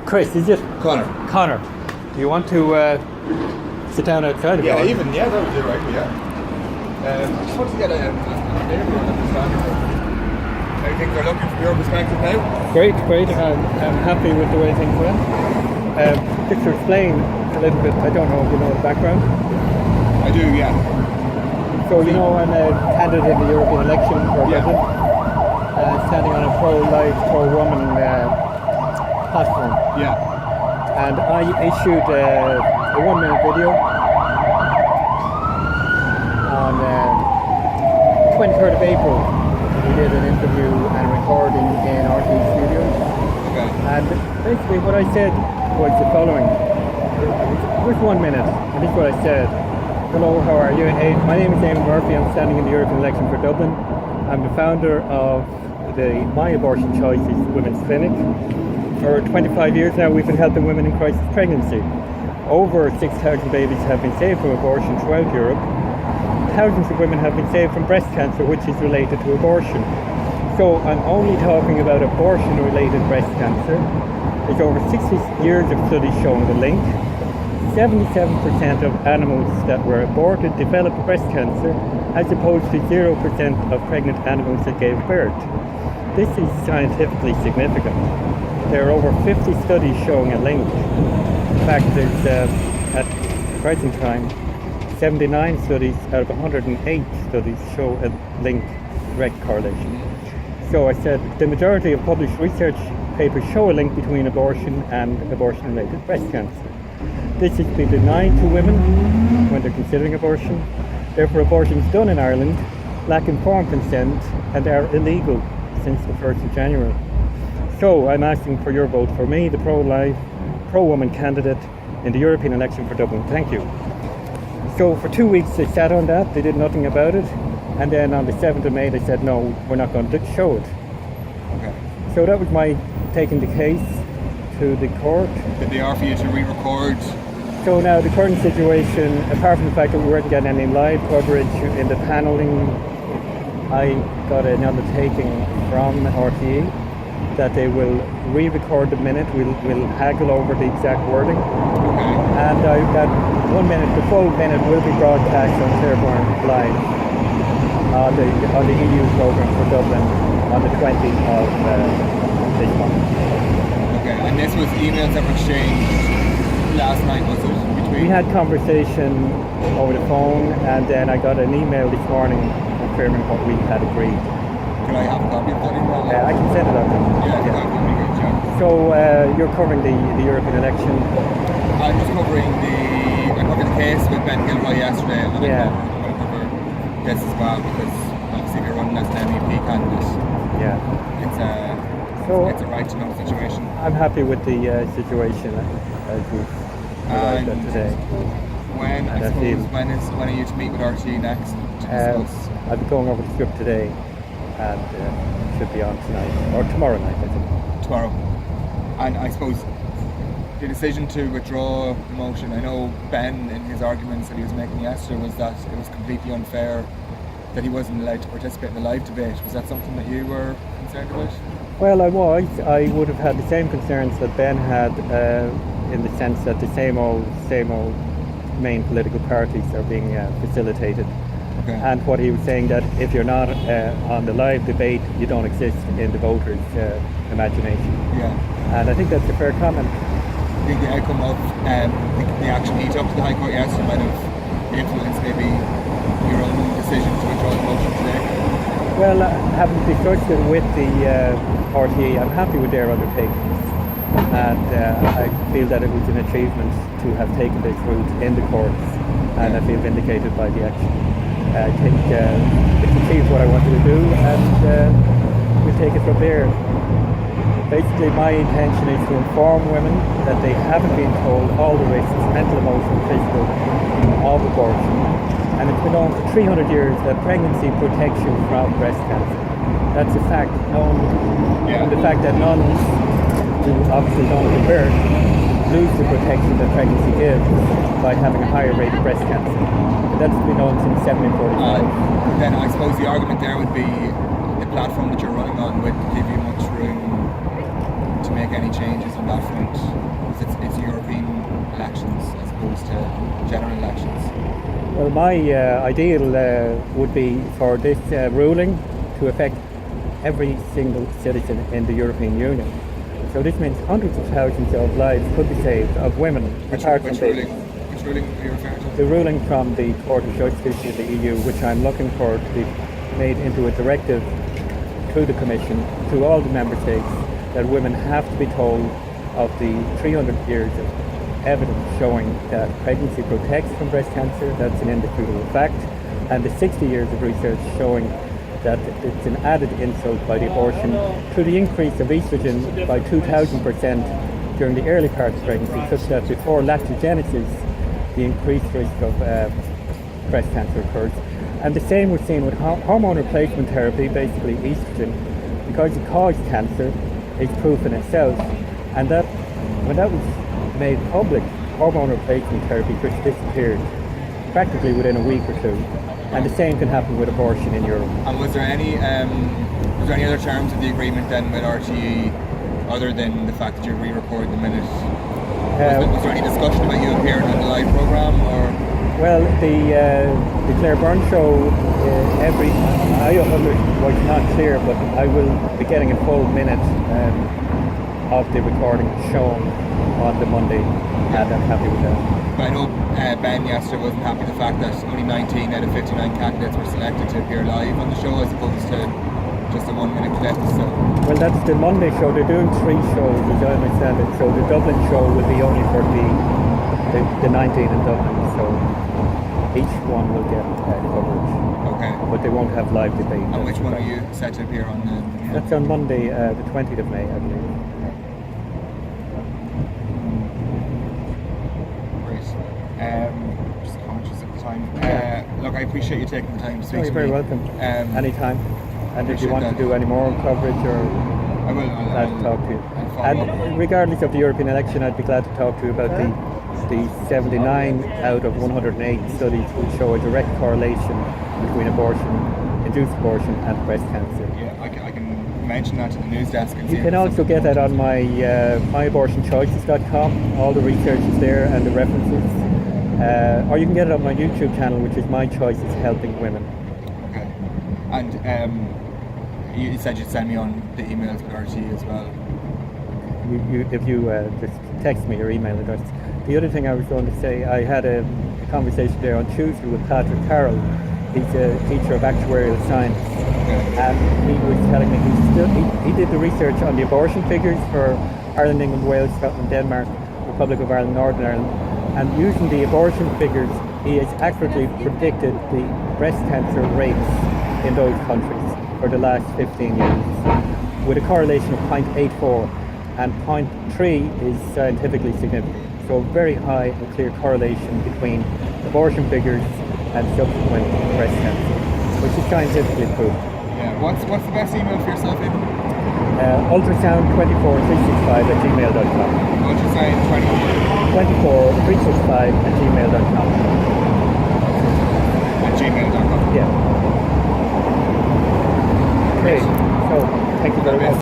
Chris, is it? Connor, do you want to sit down outside? Yeah, that would do right. Yeah. I just want to get a flavor and understanding of how things are looking from your perspective now. Great. I'm happy with the way things went. Just to explain a little bit, I don't know if you know the background. I do, yeah. So you know I'm a candidate in the European election for Dublin, standing on a pro-life, pro-woman platform. Yeah. And I issued a 1-minute video on 23rd of April. We did an interview and recording in RT Studios. Okay. And basically what I said was the following. It was 1 minute, and this is what I said. Hello, how are you? Hey, my name is Eamonn Murphy. I'm standing in the European election for Dublin. I'm the founder of the My Abortion Choices Women's Clinic. For 25 years now, we've been helping women in crisis pregnancy. Over 6,000 babies have been saved from abortion throughout Europe. Thousands of women have been saved from breast cancer, which is related to abortion. So I'm only talking about abortion-related breast cancer. There's over 60 years of studies showing the link. 77% of animals that were aborted developed breast cancer, as opposed to 0% of pregnant animals that gave birth. This is scientifically significant. There are over 50 studies showing a link. In fact, there's, at the present time, 79 studies out of 108 studies show a link, direct correlation. So I said the majority of published research papers show a link between abortion and abortion-related breast cancer. This has been denied to women when they're considering abortion. Therefore, abortions done in Ireland lack informed consent and are illegal since the 1st of January. So I'm asking for your vote for me, the pro-life, pro-woman candidate in the European election for Dublin. Thank you. So for 2 weeks they sat on that, they did nothing about it, and then on the 7th of May they said no, we're not going to show it. Okay. So that was my taking the case to the court. Did they offer you to re-record? So now the current situation, apart from the fact that we weren't getting any live coverage in the panelling, I got an undertaking from RTE that they will re-record the minute, we'll haggle over the exact wording. Okay. And I've got 1 minute, the full minute will be broadcast on Claiborne Live on the EU programme for Dublin on the 20th of this month. Okay, and this was emails that were exchanged last night, was it? Between? We had conversation over the phone, and then I got an email this morning confirming what we had agreed. Can I have a copy of that email? I can send it out. Yeah, that would be great, yeah. So you're covering the European election. I'm just covering I covered the case with Ben Gilroy yesterday, and I'm going to cover this as well, because obviously if you're running as an MEP candidate, it's a right to know situation. I'm happy with the situation as we've arrived at today. When are you to meet with RTE next to discuss? I'll be going over the script today, and should be on tonight or tomorrow night, I think. Tomorrow. And I suppose the decision to withdraw the motion, I know Ben in his arguments that he was making yesterday was that it was completely unfair that he wasn't allowed to participate in the live debate. Was that something that you were concerned about? Well, I would have had the same concerns that Ben had, in the sense that the same old main political parties are being facilitated. Okay. And what he was saying, that if you're not on the live debate, you don't exist in the voters' imagination. Yeah. And I think that's a fair comment. I think the outcome of the action he took to the High Court yesterday might have influenced maybe your own decision to withdraw the motion today. Well, having discussed it with the RTE, I'm happy with their undertakings. And I feel that it was an achievement to have taken this route in the courts, and I feel vindicated by the action. I think it's achieved what I wanted to do, and we'll take it from there. Basically, my intention is to inform women that they haven't been told all the risks, mental, emotional, physical, of abortion. And it's been known for 300 years that pregnancy protects you from breast cancer. That's a fact known, and the fact that nuns who obviously don't give birth lose the protection that pregnancy gives by having a higher rate of breast cancer. That's been known since 1745. Then I suppose the argument there would be the platform that you're running on would give you much room to make any changes on that front? Because it's European elections as opposed to general elections. Well, my ideal would be for this ruling to affect every single citizen in the European Union. So this means hundreds of thousands of lives could be saved of women. Which ruling are you referring to? The ruling from the Court of Justice in the EU, which I'm looking for to be made into a directive through the Commission to all the member states, that women have to be told of the 300 years of evidence showing that pregnancy protects from breast cancer. That's an indisputable fact. And the 60 years of research showing that it's an added insult by the abortion through the increase of estrogen by 2,000% during the early part of pregnancy, such that before lactogenesis, the increased risk of breast cancer occurs. And the same we're seeing with hormone replacement therapy, basically estrogen, because it caused cancer, is proof in itself. And that, when that was made public, hormone replacement therapy just disappeared practically within a week or two. And the same can happen with abortion in Europe. And was there any other terms of the agreement then with RTE other than the fact that you're re-recording the minute? Was there any discussion about you appearing on the live programme, or? Well, the Claire Byrne show, I was not clear, but I will be getting a full minute of the recording shown on the Monday, and I'm happy with that. But I know Ben yesterday wasn't happy with the fact that only 19 out of 59 candidates were selected to appear live on the show as opposed to just a 1 minute clip. So. Well, that's the Monday show. They're doing 3 shows, as I understand it. So the Dublin show will be only for the 19 in Dublin. So each one will get coverage. Okay. But they won't have live debate. And which one are you set to appear on? That's on Monday, the 20th of May, I believe. Just conscious of the time. Look, I appreciate you taking the time to speak to me. You're very welcome. Anytime. And if you want to do any more coverage, or I will. glad to talk to you. And regardless of the European election, I'd be glad to talk to you about the 79 out of 108 studies which show a direct correlation between induced abortion and breast cancer. Yeah, I can mention that to the news desk. And you can also get that on my myabortionchoices.com. All the research is there and the references. Or you can get it on my YouTube channel, which is My Choices Helping Women. Okay. And you said you'd send me on the emails with RT as well. If you just text me your email address. The other thing I was going to say, I had a conversation there on Tuesday with Patrick Carroll. He's a teacher of actuarial science, and he was telling me he did the research on the abortion figures for Ireland, England, Wales, Scotland, Denmark, Republic of Ireland, Northern Ireland, and using the abortion figures, he has accurately predicted the breast cancer rates in those countries for the last 15 years, with a correlation of 0.84, and 0.3 is scientifically significant. So very high and clear correlation between abortion figures and subsequent breast cancer, which is scientifically proven. Yeah. What's the best email for yourself, Eamonn? ultrasound24365@gmail.com. Ultrasound24365 24365@gmail.com. Yeah. Okay, so thank you very much.